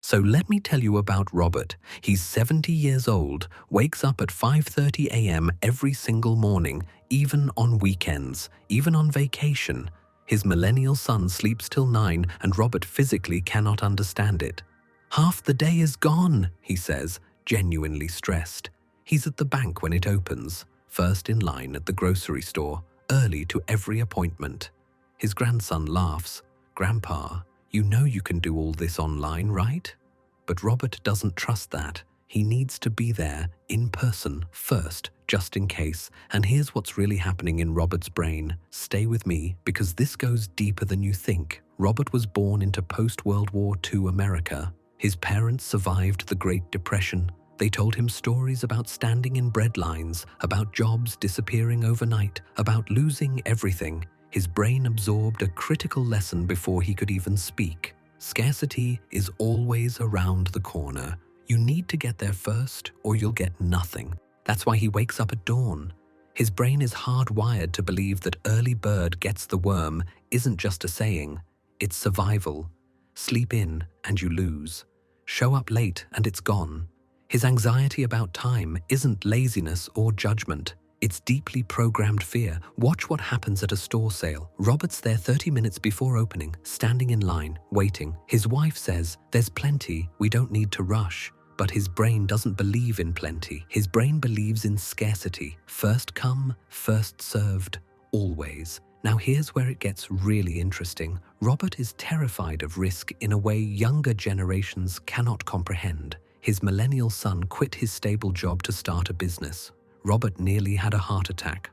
So let me tell you about Robert. He's 70 years old, wakes up at 5:30 a.m. every single morning, even on weekends, even on vacation. His millennial son sleeps till 9 and Robert physically cannot understand it. Half the day is gone, he says, genuinely stressed. He's at the bank when it opens, first in line at the grocery store, early to every appointment. His grandson laughs. Grandpa, you know you can do all this online, right? But Robert doesn't trust that. He needs to be there, in person, first, just in case. And here's what's really happening in Robert's brain. Stay with me, because this goes deeper than you think. Robert was born into post-World War II America. His parents survived the Great Depression. They told him stories about standing in bread lines, about jobs disappearing overnight, about losing everything. His brain absorbed a critical lesson before he could even speak. Scarcity is always around the corner. You need to get there first or you'll get nothing. That's why he wakes up at dawn. His brain is hardwired to believe that early bird gets the worm isn't just a saying, it's survival. Sleep in and you lose. Show up late and it's gone. His anxiety about time isn't laziness or judgment. It's deeply programmed fear. Watch what happens at a store sale. Robert's there 30 minutes before opening, standing in line, waiting. His wife says, "There's plenty, we don't need to rush." But his brain doesn't believe in plenty. His brain believes in scarcity. First come, first served, always. Now here's where it gets really interesting. Robert is terrified of risk in a way younger generations cannot comprehend. His millennial son quit his stable job to start a business. Robert nearly had a heart attack.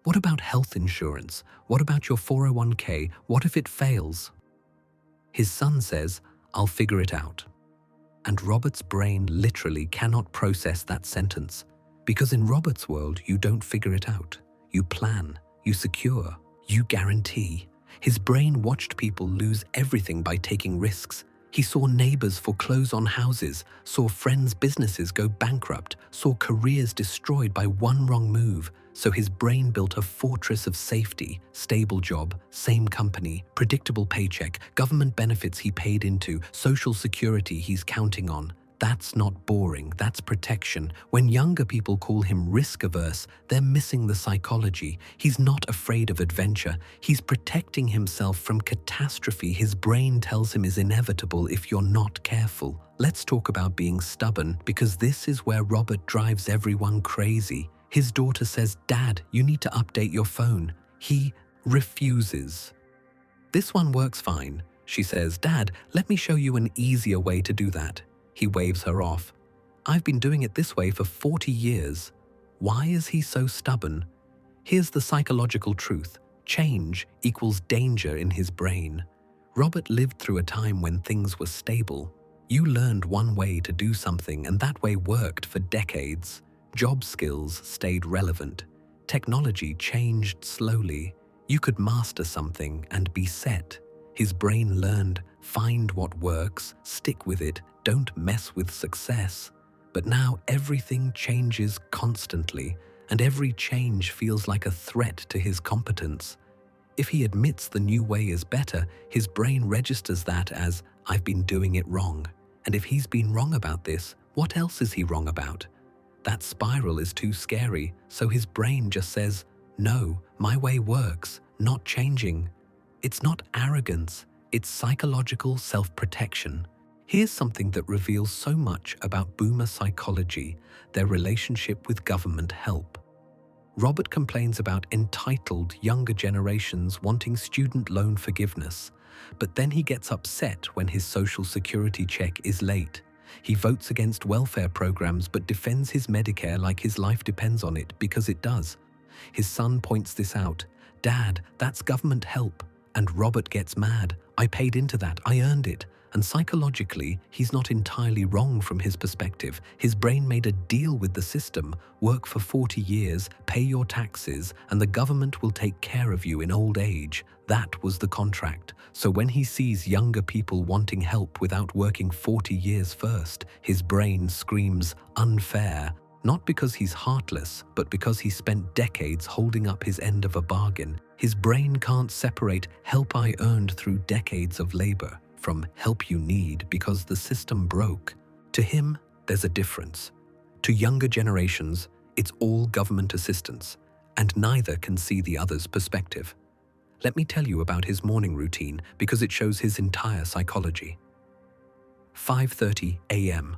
What about health insurance? What about your 401k? What if it fails? His son says, "I'll figure it out." And Robert's brain literally cannot process that sentence. Because in Robert's world, you don't figure it out. You plan, you secure, you guarantee. His brain watched people lose everything by taking risks. He saw neighbors foreclose on houses, saw friends' businesses go bankrupt, saw careers destroyed by one wrong move. So his brain built a fortress of safety, stable job, same company, predictable paycheck, government benefits he paid into, social security he's counting on. That's not boring, that's protection. When younger people call him risk-averse, they're missing the psychology. He's not afraid of adventure. He's protecting himself from catastrophe his brain tells him is inevitable if you're not careful. Let's talk about being stubborn, because this is where Robert drives everyone crazy. His daughter says, "Dad, you need to update your phone." He refuses. This one works fine. She says, "Dad, let me show you an easier way to do that." He waves her off. "I've been doing it this way for 40 years. Why is he so stubborn? Here's the psychological truth. Change equals danger in his brain. Robert lived through a time when things were stable. You learned one way to do something and that way worked for decades. Job skills stayed relevant. Technology changed slowly. You could master something and be set. His brain learned, find what works, stick with it, don't mess with success. But now everything changes constantly, and every change feels like a threat to his competence. If he admits the new way is better, his brain registers that as, "I've been doing it wrong." And if he's been wrong about this, what else is he wrong about? That spiral is too scary, so his brain just says, "No, my way works, not changing." It's not arrogance, it's psychological self-protection. Here's something that reveals so much about boomer psychology, their relationship with government help. Robert complains about entitled younger generations wanting student loan forgiveness, but then he gets upset when his social security check is late. He votes against welfare programs but defends his Medicare like his life depends on it, because it does. His son points this out. "Dad, that's government help." And Robert gets mad. "I paid into that, I earned it." And psychologically, he's not entirely wrong from his perspective. His brain made a deal with the system: work for 40 years, pay your taxes, and the government will take care of you in old age. That was the contract. So when he sees younger people wanting help without working 40 years first, his brain screams, "Unfair." Not because he's heartless, but because he spent decades holding up his end of a bargain. His brain can't separate help I earned through decades of labor from help you need because the system broke. To him, there's a difference. To younger generations, it's all government assistance, and neither can see the other's perspective. Let me tell you about his morning routine because it shows his entire psychology. 5:30 a.m.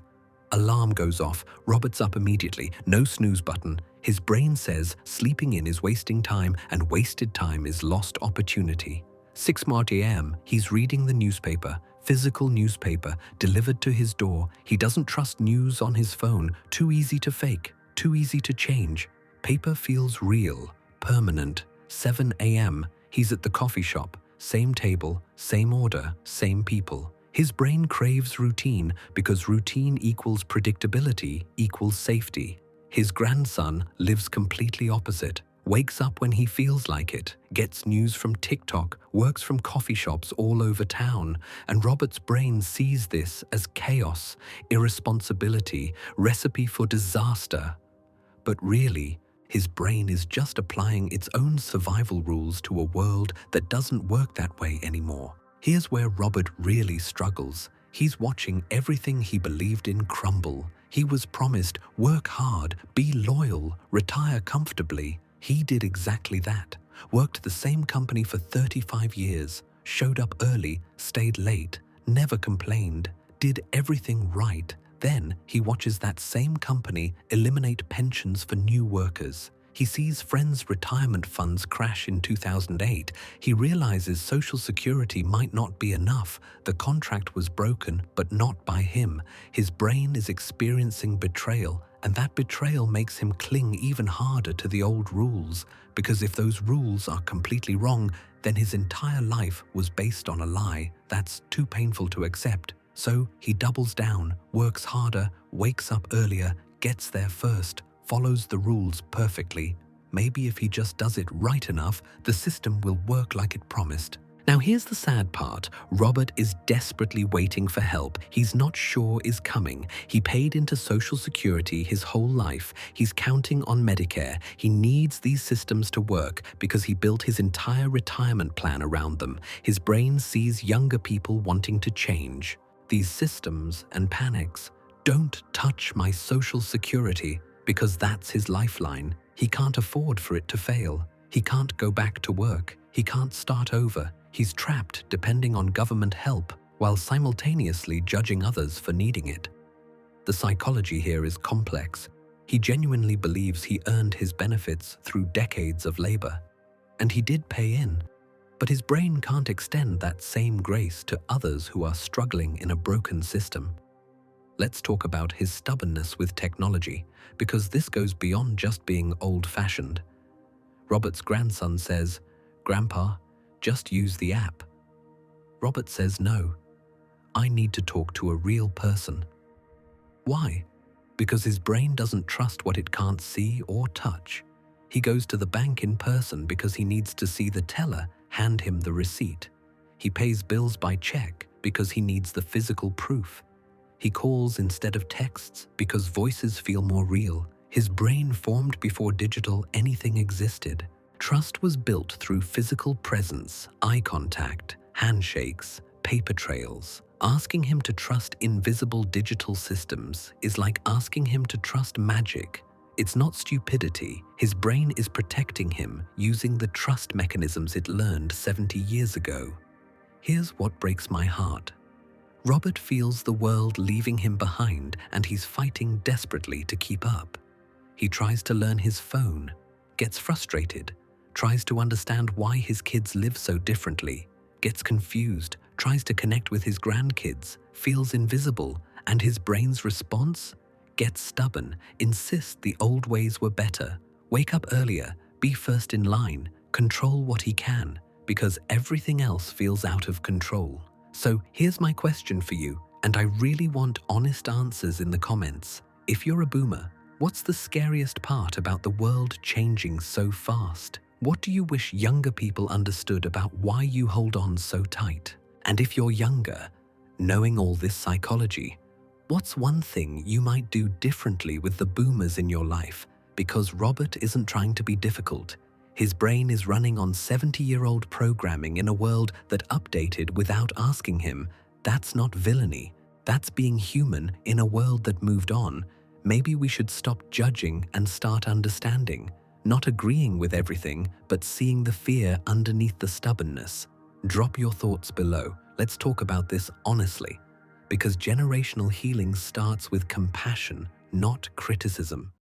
Alarm goes off. Robert's up immediately. No snooze button. His brain says sleeping in is wasting time and wasted time is lost opportunity. 6:00 a.m. He's reading the newspaper, physical newspaper, delivered to his door. He doesn't trust news on his phone. Too easy to fake, too easy to change. Paper feels real, permanent. 7 a.m. He's at the coffee shop. Same table, same order, same people. His brain craves routine because routine equals predictability equals safety. His grandson lives completely opposite. Wakes up when he feels like it, gets news from TikTok, works from coffee shops all over town, and Robert's brain sees this as chaos, irresponsibility, recipe for disaster. But really, his brain is just applying its own survival rules to a world that doesn't work that way anymore. Here's where Robert really struggles. He's watching everything he believed in crumble. He was promised, work hard, be loyal, retire comfortably. He did exactly that. Worked the same company for 35 years, showed up early, stayed late, never complained, did everything right. Then he watches that same company eliminate pensions for new workers. He sees friends' retirement funds crash in 2008. He realizes Social Security might not be enough. The contract was broken, but not by him. His brain is experiencing betrayal, and that betrayal makes him cling even harder to the old rules, because if those rules are completely wrong, then his entire life was based on a lie that's too painful to accept. So he doubles down, works harder, wakes up earlier, gets there first, follows the rules perfectly. Maybe if he just does it right enough, the system will work like it promised. Now here's the sad part. Robert is desperately waiting for help he's not sure is coming. He paid into Social Security his whole life. He's counting on Medicare. He needs these systems to work because he built his entire retirement plan around them. His brain sees younger people wanting to change these systems and panics. Don't touch my Social Security, because that's his lifeline. He can't afford for it to fail. He can't go back to work. He can't start over. He's trapped depending on government help while simultaneously judging others for needing it. The psychology here is complex. He genuinely believes he earned his benefits through decades of labor. And he did pay in. But his brain can't extend that same grace to others who are struggling in a broken system. Let's talk about his stubbornness with technology, because this goes beyond just being old-fashioned. Robert's grandson says, "Grandpa, just use the app." Robert says no. "I need to talk to a real person." Why? Because his brain doesn't trust what it can't see or touch. He goes to the bank in person because he needs to see the teller hand him the receipt. He pays bills by check because he needs the physical proof. He calls instead of texts because voices feel more real. His brain formed before digital anything existed. Trust was built through physical presence, eye contact, handshakes, paper trails. Asking him to trust invisible digital systems is like asking him to trust magic. It's not stupidity. His brain is protecting him using the trust mechanisms it learned 70 years ago. Here's what breaks my heart. Robert feels the world leaving him behind, and he's fighting desperately to keep up. He tries to learn his phone, gets frustrated, tries to understand why his kids live so differently, gets confused, tries to connect with his grandkids, feels invisible, and his brain's response? Gets stubborn, insists the old ways were better, wake up earlier, be first in line, control what he can, because everything else feels out of control. So here's my question for you, and I really want honest answers in the comments. If you're a boomer, what's the scariest part about the world changing so fast? What do you wish younger people understood about why you hold on so tight? And if you're younger, knowing all this psychology, what's one thing you might do differently with the boomers in your life? Because Robert isn't trying to be difficult. His brain is running on 70-year-old programming in a world that updated without asking him. That's not villainy. That's being human in a world that moved on. Maybe we should stop judging and start understanding, not agreeing with everything, but seeing the fear underneath the stubbornness. Drop your thoughts below. Let's talk about this honestly, because generational healing starts with compassion, not criticism.